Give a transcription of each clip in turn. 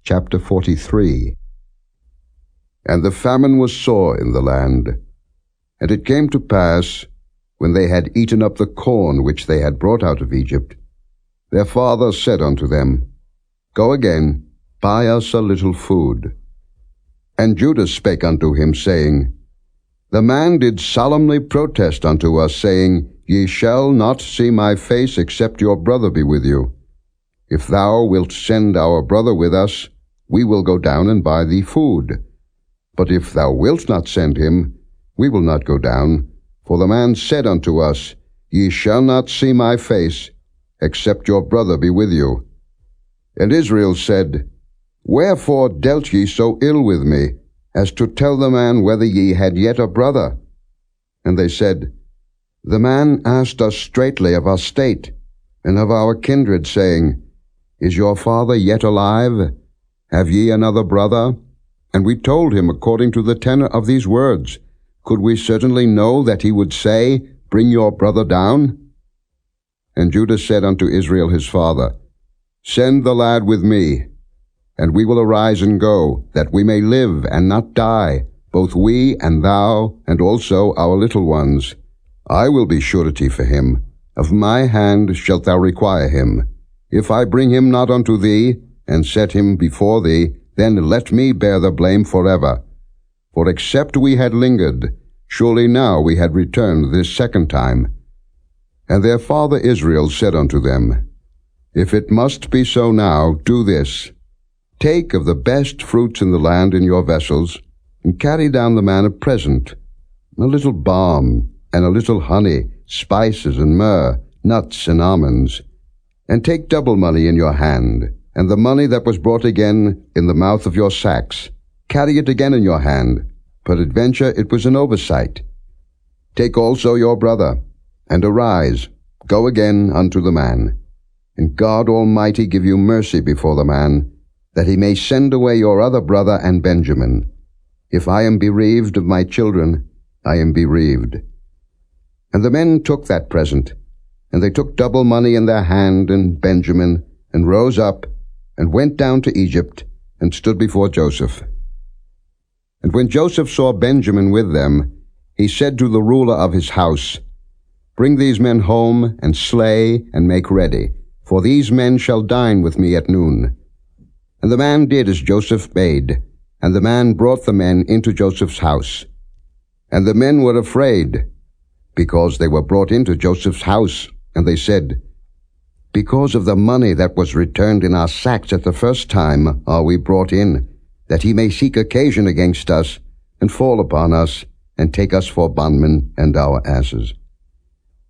Chapter 43. And the famine was sore in the land. And it came to pass, when they had eaten up the corn which they had brought out of Egypt, their father said unto them, Go again, buy us a little food. And Judah spake unto him, saying, The man did solemnly protest unto us, saying, Ye shall not see my face, except your brother be with you. If thou wilt send our brother with us, we will go down and buy thee food. But if thou wilt not send him, we will not go down. For the man said unto us, Ye shall not see my face, except your brother be with you. And Israel said, Wherefore dealt ye so ill with me, as to tell the man whether ye had yet a brother? And they said, The man asked us straitly of our state, and of our kindred, saying, Is your father yet alive? Have ye another brother? And we told him according to the tenor of these words. Could we certainly know that he would say, Bring your brother down? And Judah said unto Israel his father, Send the lad with me, and we will arise and go, that we may live and not die, both we and thou, and also our little ones. I will be surety for him. Of my hand shalt thou require him. If I bring him not unto thee, and set him before thee, then let me bear the blame forever. For except we had lingered, surely now we had returned this second time. And their father Israel said unto them, If it must be so now, do this. Take of the best fruits in the land in your vessels, and carry down the man a present, a little balm, and a little honey, spices and myrrh, nuts and almonds. And take double money in your hand, and the money that was brought again in the mouth of your sacks. Carry it again in your hand. Peradventure it was an oversight. Take also your brother, and arise, go again unto the man. And God Almighty give you mercy before the man, that he may send away your other brother and Benjamin. If I am bereaved of my children, I am bereaved. And the men took that present, and they took double money in their hand and Benjamin, and rose up, and went down to Egypt, and stood before Joseph. And when Joseph saw Benjamin with them, he said to the ruler of his house, Bring these men home, and slay, and make ready, for these men shall dine with me at noon. And the man did as Joseph bade, and the man brought the men into Joseph's house. And the men were afraid, because they were brought into Joseph's house, and they said, Because of the money that was returned in our sacks at the first time are we brought in, that he may seek occasion against us, and fall upon us, and take us for bondmen and our asses.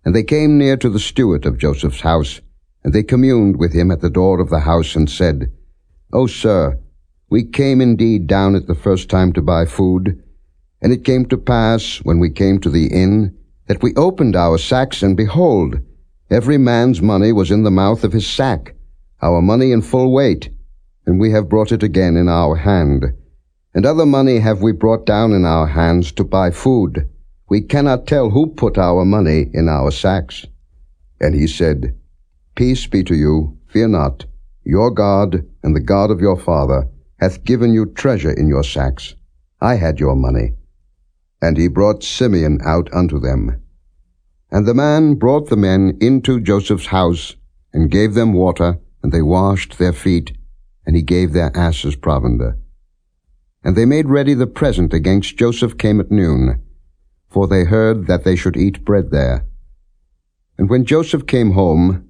And they came near to the steward of Joseph's house, and they communed with him at the door of the house, and said, O sir, we came indeed down at the first time to buy food, and it came to pass, when we came to the inn, that we opened our sacks, and behold, every man's money was in the mouth of his sack, our money in full weight, and we have brought it again in our hand. And other money have we brought down in our hands to buy food. We cannot tell who put our money in our sacks. And he said, Peace be to you, fear not. Your God and the God of your father hath given you treasure in your sacks. I had your money. And he brought Simeon out unto them. And the man brought the men into Joseph's house, and gave them water, and they washed their feet, and he gave their asses provender. And they made ready the present against Joseph came at noon, for they heard that they should eat bread there. And when Joseph came home,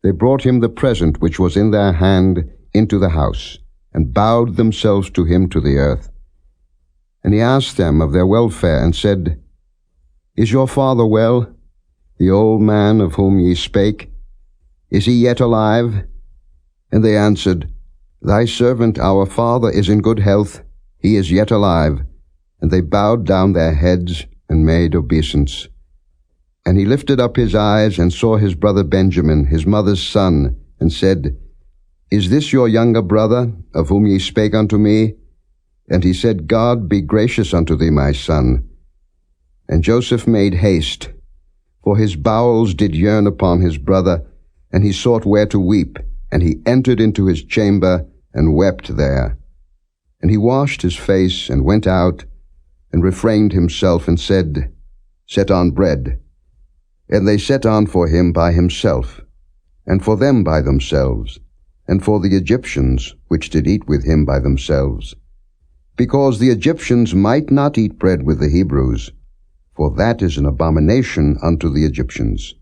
they brought him the present which was in their hand into the house, and bowed themselves to him to the earth. And he asked them of their welfare, and said, Is your father well, the old man of whom ye spake? Is he yet alive? And they answered, Thy servant our father is in good health, he is yet alive. And they bowed down their heads, and made obeisance. And he lifted up his eyes, and saw his brother Benjamin, his mother's son, and said, Is this your younger brother, of whom ye spake unto me? And he said, God be gracious unto thee, my son. And Joseph made haste, for his bowels did yearn upon his brother, and he sought where to weep. And he entered into his chamber, and wept there. And he washed his face, and went out, and refrained himself, and said, Set on bread. And they set on for him by himself, and for them by themselves, and for the Egyptians which did eat with him by themselves, because the Egyptians might not eat bread with the Hebrews, for that is an abomination unto the Egyptians.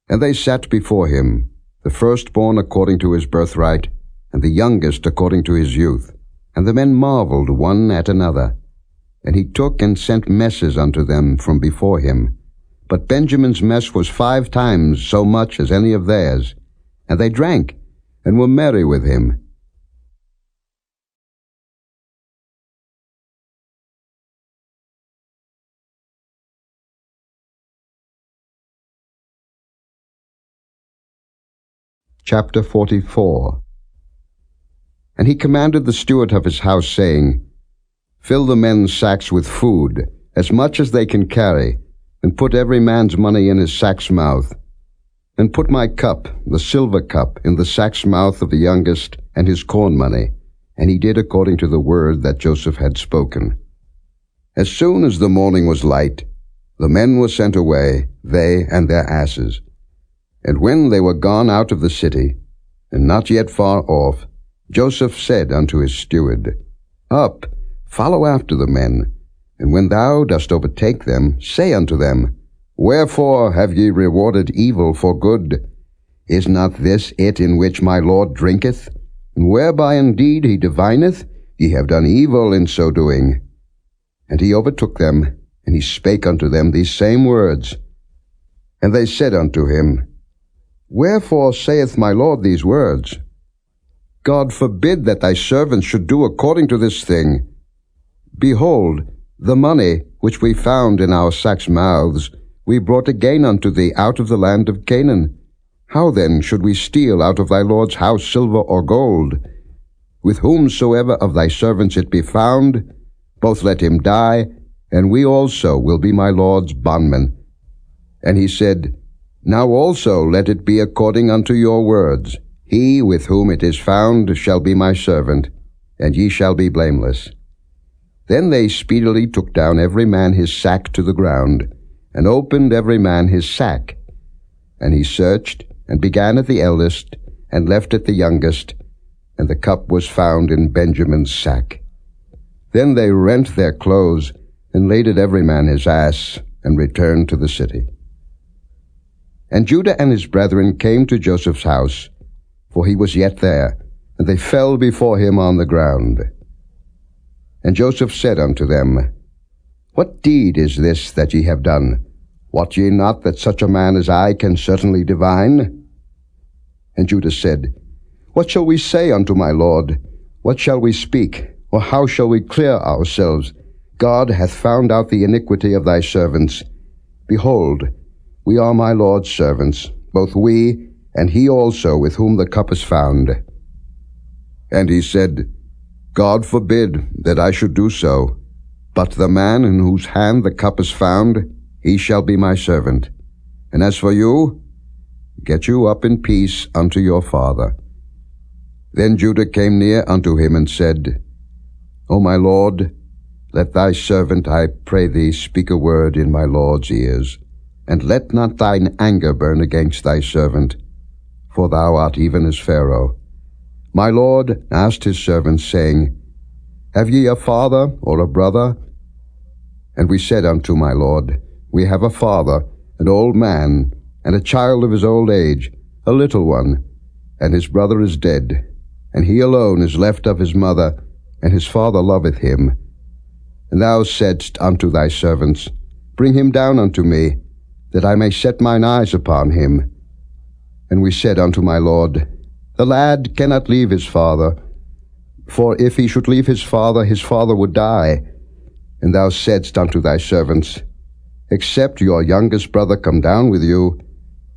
And they sat before him, the firstborn according to his birthright, and the youngest according to his youth. And the men marveled one at another. And he took and sent messes unto them from before him. But Benjamin's mess was 5 times so much as any of theirs. And they drank, and were merry with him. Chapter 44. And he commanded the steward of his house, saying, Fill the men's sacks with food, as much as they can carry, and put every man's money in his sack's mouth. And put my cup, the silver cup, in the sack's mouth of the youngest, and his corn money. And he did according to the word that Joseph had spoken. As soon as the morning was light, the men were sent away, they and their asses. And when they were gone out of the city, and not yet far off, Joseph said unto his steward, Up, follow after the men, and when thou dost overtake them, say unto them, Wherefore have ye rewarded evil for good? Is not this it in which my Lord drinketh? And whereby indeed he divineth? Ye have done evil in so doing. And he overtook them, and he spake unto them these same words. And they said unto him, Wherefore saith my Lord these words? God forbid that thy servants should do according to this thing. Behold, the money which we found in our sacks' mouths we brought again unto thee out of the land of Canaan. How then should we steal out of thy Lord's house silver or gold? With whomsoever of thy servants it be found, both let him die, and we also will be my Lord's bondmen. And he said, Now also let it be according unto your words. He with whom it is found shall be my servant, and ye shall be blameless. Then they speedily took down every man his sack to the ground, and opened every man his sack. And he searched, and began at the eldest, and left at the youngest, and the cup was found in Benjamin's sack. Then they rent their clothes, and laded every man his ass, and returned to the city. And Judah and his brethren came to Joseph's house, for he was yet there, and they fell before him on the ground. And Joseph said unto them, What deed is this that ye have done? Wot ye not that such a man as I can certainly divine? And Judah said, What shall we say unto my Lord? What shall we speak? Or how shall we clear ourselves? God hath found out the iniquity of thy servants. Behold, we are my Lord's servants, both we and he also with whom the cup is found. And he said, God forbid that I should do so, but the man in whose hand the cup is found, he shall be my servant. And as for you, get you up in peace unto your father. Then Judah came near unto him and said, O my Lord, let thy servant, I pray thee, speak a word in my Lord's ears, and let not thine anger burn against thy servant, for thou art even as Pharaoh. My Lord asked his servants, saying, Have ye a father or a brother? And we said unto my Lord, We have a father, an old man, and a child of his old age, a little one, and his brother is dead, and he alone is left of his mother, and his father loveth him. And thou saidst unto thy servants, Bring him down unto me, that I may set mine eyes upon him. And we said unto my Lord, The lad cannot leave his father, for if he should leave his father would die. And thou saidst unto thy servants, Except your youngest brother come down with you,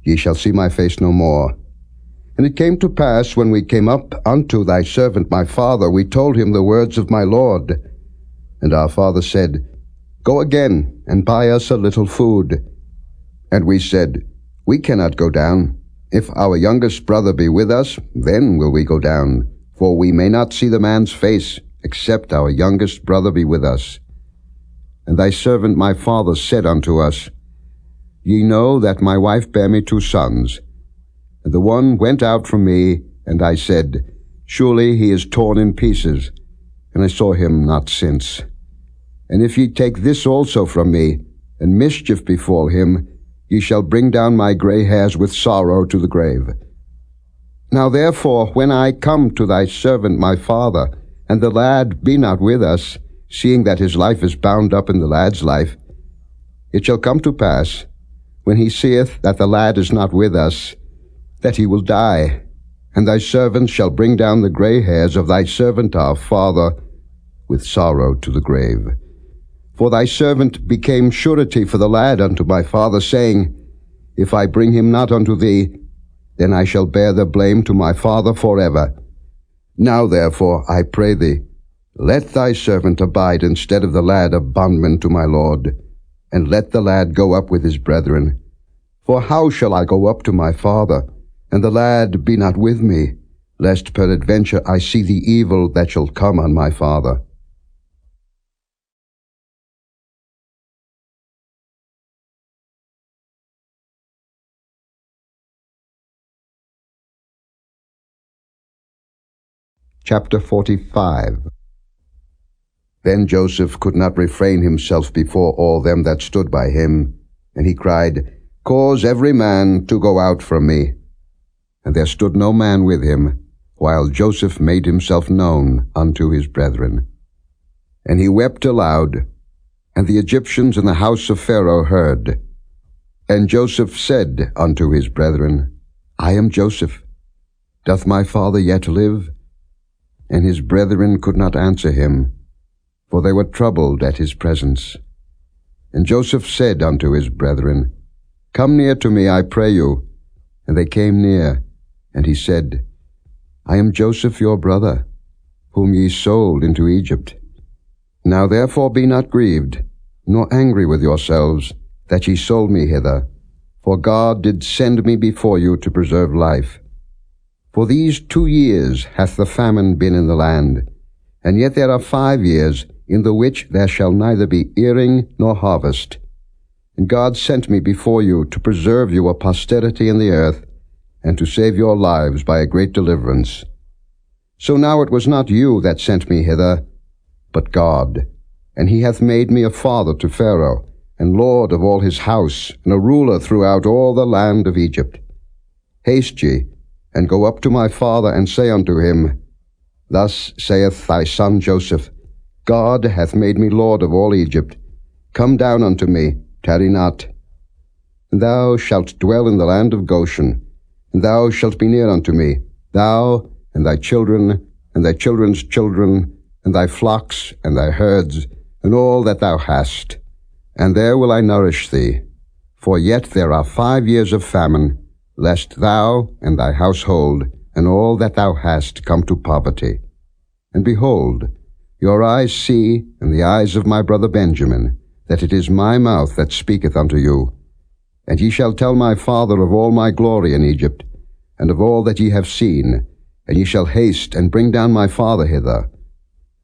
ye shall see my face no more. And it came to pass, when we came up unto thy servant my father, we told him the words of my Lord. And our father said, Go again, and buy us a little food. And we said, We cannot go down. If our youngest brother be with us, then will we go down. for we may not see the man's face, except our youngest brother be with us. And thy servant my father said unto us, Ye know that my wife bare me 2 sons. And the one went out from me, and I said, Surely he is torn in pieces, and I saw him not since. And if ye take this also from me, and mischief befall him, ye shall bring down my grey hairs with sorrow to the grave. Now therefore, when I come to thy servant my father, and the lad be not with us, seeing that his life is bound up in the lad's life, it shall come to pass, when he seeth that the lad is not with us, that he will die, and thy servant shall bring down the grey hairs of thy servant our father with sorrow to the grave. For thy servant became surety for the lad unto my father, saying, If I bring him not unto thee, then I shall bear the blame to my father forever. Now therefore, I pray thee, let thy servant abide instead of the lad a bondman to my lord, and let the lad go up with his brethren. For how shall I go up to my father, and the lad be not with me, lest peradventure I see the evil that shall come on my father? Chapter 45. Then Joseph could not refrain himself before all them that stood by him, and he cried, Cause every man to go out from me. And there stood no man with him, while Joseph made himself known unto his brethren. And he wept aloud, and the Egyptians in the house of Pharaoh heard. And Joseph said unto his brethren, I am Joseph. Doth my father yet live? And his brethren could not answer him, for they were troubled at his presence. And Joseph said unto his brethren, Come near to me, I pray you. And they came near, and he said, I am Joseph your brother, whom ye sold into Egypt. Now therefore be not grieved, nor angry with yourselves, that ye sold me hither, for God did send me before you to preserve life. For these 2 years hath the famine been in the land, and yet there are 5 years in the which there shall neither be earing nor harvest. And God sent me before you to preserve you a posterity in the earth, and to save your lives by a great deliverance. So now it was not you that sent me hither, but God. And he hath made me a father to Pharaoh, and lord of all his house, and a ruler throughout all the land of Egypt. Haste ye, and go up to my father, and say unto him, Thus saith thy son Joseph, God hath made me lord of all Egypt. Come down unto me, tarry not. And thou shalt dwell in the land of Goshen, and thou shalt be near unto me, thou, and thy children, and thy children's children, and thy flocks, and thy herds, and all that thou hast. And there will I nourish thee. For yet there are 5 years of famine, lest thou and thy household and all that thou hast come to poverty. And behold, your eyes see, and the eyes of my brother Benjamin, that it is my mouth that speaketh unto you. And ye shall tell my father of all my glory in Egypt, and of all that ye have seen, and ye shall haste and bring down my father hither.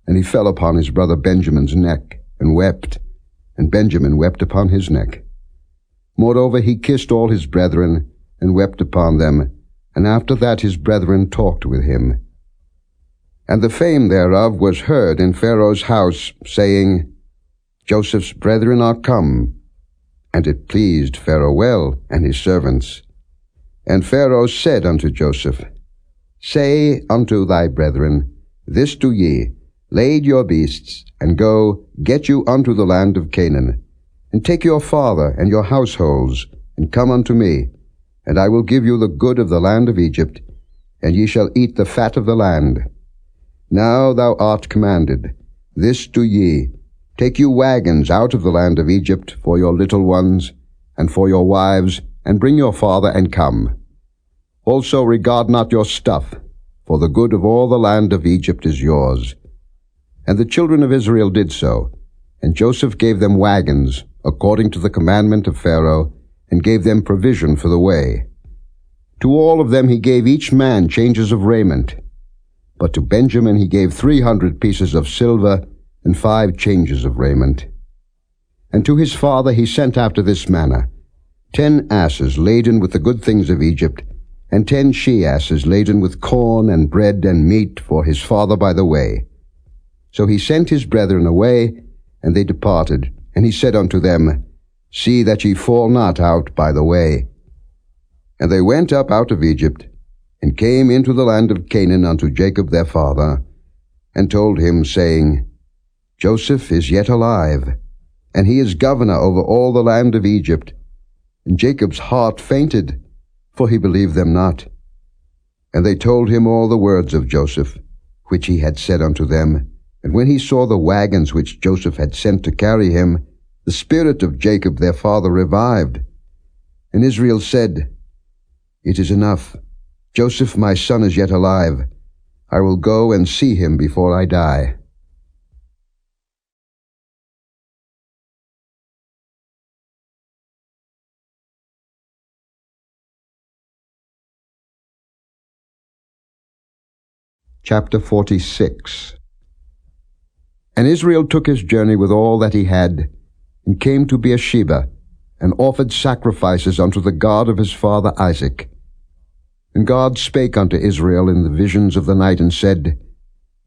And he fell upon his brother Benjamin's neck, and wept, and Benjamin wept upon his neck. Moreover he kissed all his brethren, and wept upon them, and after that his brethren talked with him. And the fame thereof was heard in Pharaoh's house, saying, Joseph's brethren are come. And it pleased Pharaoh well, and his servants. And Pharaoh said unto Joseph, Say unto thy brethren, This do ye, lade your beasts, and go, get you unto the land of Canaan, and take your father and your households, and come unto me, and I will give you the good of the land of Egypt, and ye shall eat the fat of the land. Now thou art commanded, this do ye, take you wagons out of the land of Egypt for your little ones, and for your wives, and bring your father, and come. Also regard not your stuff, for the good of all the land of Egypt is yours. And the children of Israel did so, and Joseph gave them wagons, according to the commandment of Pharaoh, and gave them provision for the way. To all of them he gave each man changes of raiment. But to Benjamin he gave 300 pieces of silver and 5 changes of raiment. And to his father he sent after this manner, 10 asses laden with the good things of Egypt, and 10 she-asses laden with corn and bread and meat for his father by the way. So he sent his brethren away, and they departed. And he said unto them, See that ye fall not out by the way. And they went up out of Egypt, and came into the land of Canaan unto Jacob their father, and told him, saying, Joseph is yet alive, and he is governor over all the land of Egypt. And Jacob's heart fainted, for he believed them not. And they told him all the words of Joseph, which he had said unto them. And when he saw the wagons which Joseph had sent to carry him, the spirit of Jacob their father revived. And Israel said, It is enough. Joseph my son is yet alive. I will go and see him before I die. Chapter 46. And Israel took his journey with all that he had, and came to Beersheba, and offered sacrifices unto the God of his father Isaac. And God spake unto Israel in the visions of the night, and said,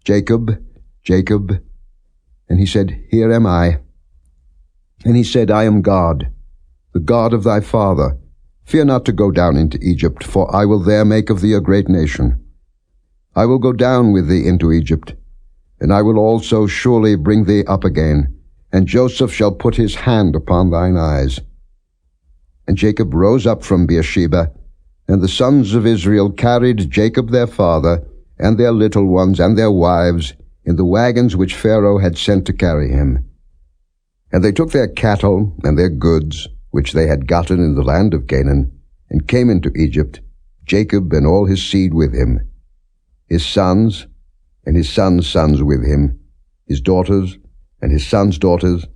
Jacob, Jacob. And he said, Here am I. And he said, I am God, the God of thy father. Fear not to go down into Egypt, for I will there make of thee a great nation. I will go down with thee into Egypt, and I will also surely bring thee up again, and Joseph shall put his hand upon thine eyes. And Jacob rose up from Beersheba, and the sons of Israel carried Jacob their father, and their little ones, and their wives, in the wagons which Pharaoh had sent to carry him. And they took their cattle and their goods, which they had gotten in the land of Canaan, and came into Egypt, Jacob and all his seed with him, his sons and his sons' sons with him, his daughters and his sons' daughters,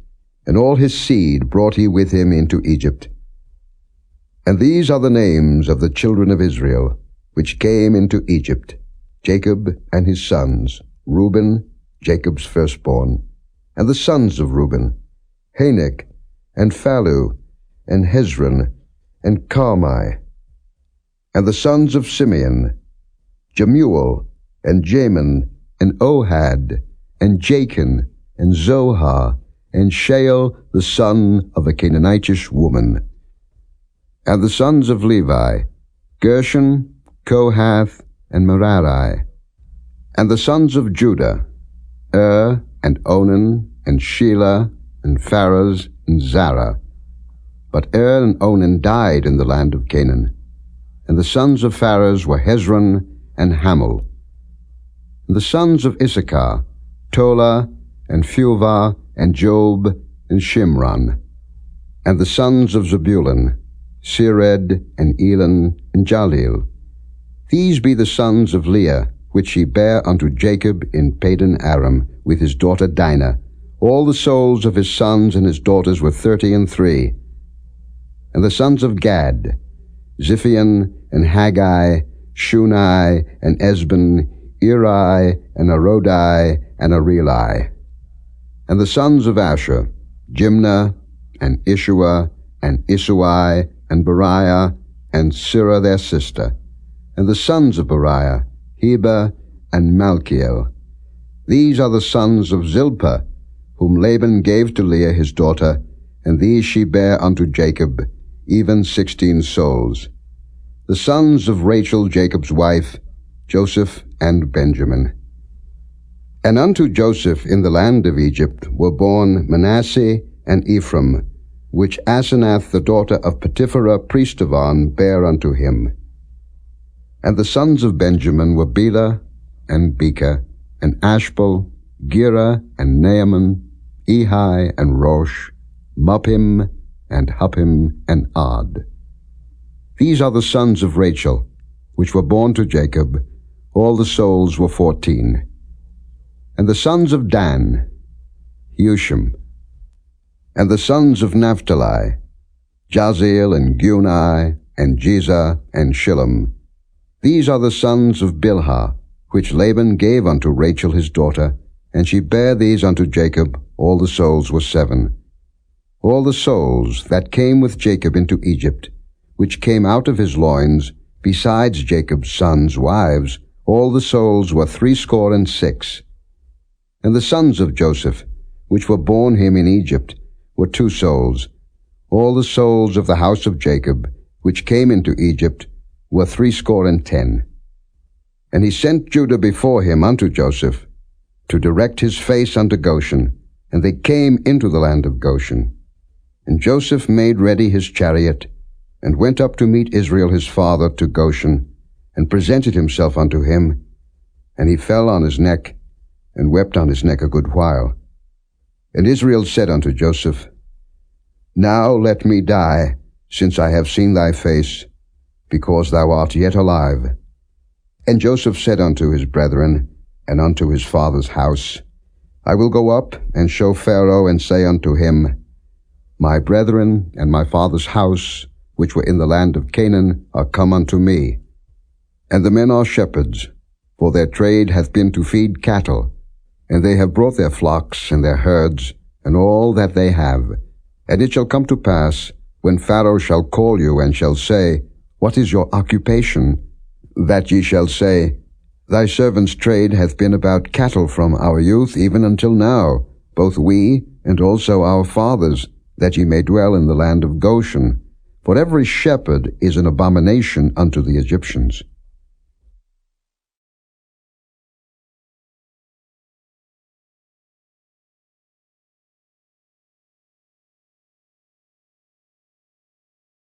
and all his seed brought he with him into Egypt. And these are the names of the children of Israel, which came into Egypt, Jacob and his sons, Reuben, Jacob's firstborn, and the sons of Reuben, Hanok, and Phalu, and Hezron, and Carmi, and the sons of Simeon, Jemuel, and Jamin, and Ohad, and Jachin, and Zohar, and Shael, the son of a Canaanitish woman. And the sons of Levi, Gershon, Kohath, and Merari. And the sons of Judah, and Onan, and Shelah, and Pharez, and Zara. But and Onan died in the land of Canaan. And the sons of Pharez were Hezron and Hamul. And the sons of Issachar, Tola, and Phuvah, and Job, and Shimron. And the sons of Zebulun, Sered, and Elon, and Jalil. These be the sons of Leah, which he bare unto Jacob in Padan Aram, with his daughter Dinah. All the souls of his sons and his daughters were 33. And the sons of Gad, Ziphion, and Haggai, Shunai, and Esben, Eri, and Arodi, and Areli. And the sons of Asher, Jimnah, and Ishua, and Isui, and Beriah, and Sirah their sister. And the sons of Beriah, Heber, and Malchiel. These are the sons of Zilpah, whom Laban gave to Leah his daughter, and these she bare unto Jacob, even 16 souls. The sons of Rachel Jacob's wife, Joseph and Benjamin. And unto Joseph in the land of Egypt were born Manasseh and Ephraim, which Asenath the daughter of Potipherah priest of On bare unto him. And the sons of Benjamin were Bela, and Beka, and Ashbel, Gera, and Naaman, Ehi, and Rosh, Muppim, and Huppim, and Ard. These are the sons of Rachel, which were born to Jacob. All the souls were 14. And the sons of Dan, Hushim. And the sons of Naphtali, Jaziel, and Guni, and Jezer, and Shillem. These are the sons of Bilhah, which Laban gave unto Rachel his daughter, and she bare these unto Jacob. All the souls were 7. All the souls that came with Jacob into Egypt, which came out of his loins, besides Jacob's sons' wives, all the souls were 66. And the sons of Joseph, which were born him in Egypt, were 2 souls. All the souls of the house of Jacob, which came into Egypt, were 70. And he sent Judah before him unto Joseph, to direct his face unto Goshen, and they came into the land of Goshen. And Joseph made ready his chariot, and went up to meet Israel his father to Goshen, and presented himself unto him. And he fell on his neck, and wept on his neck a good while. And Israel said unto Joseph, Now let me die, since I have seen thy face, because thou art yet alive. And Joseph said unto his brethren, and unto his father's house, I will go up and show Pharaoh, and say unto him, My brethren and my father's house, which were in the land of Canaan, are come unto me. And the men are shepherds, for their trade hath been to feed cattle, and they have brought their flocks and their herds, and all that they have. And it shall come to pass, when Pharaoh shall call you, and shall say, What is your occupation? That ye shall say, Thy servant's trade hath been about cattle from our youth even until now, both we and also our fathers, that ye may dwell in the land of Goshen. For every shepherd is an abomination unto the Egyptians.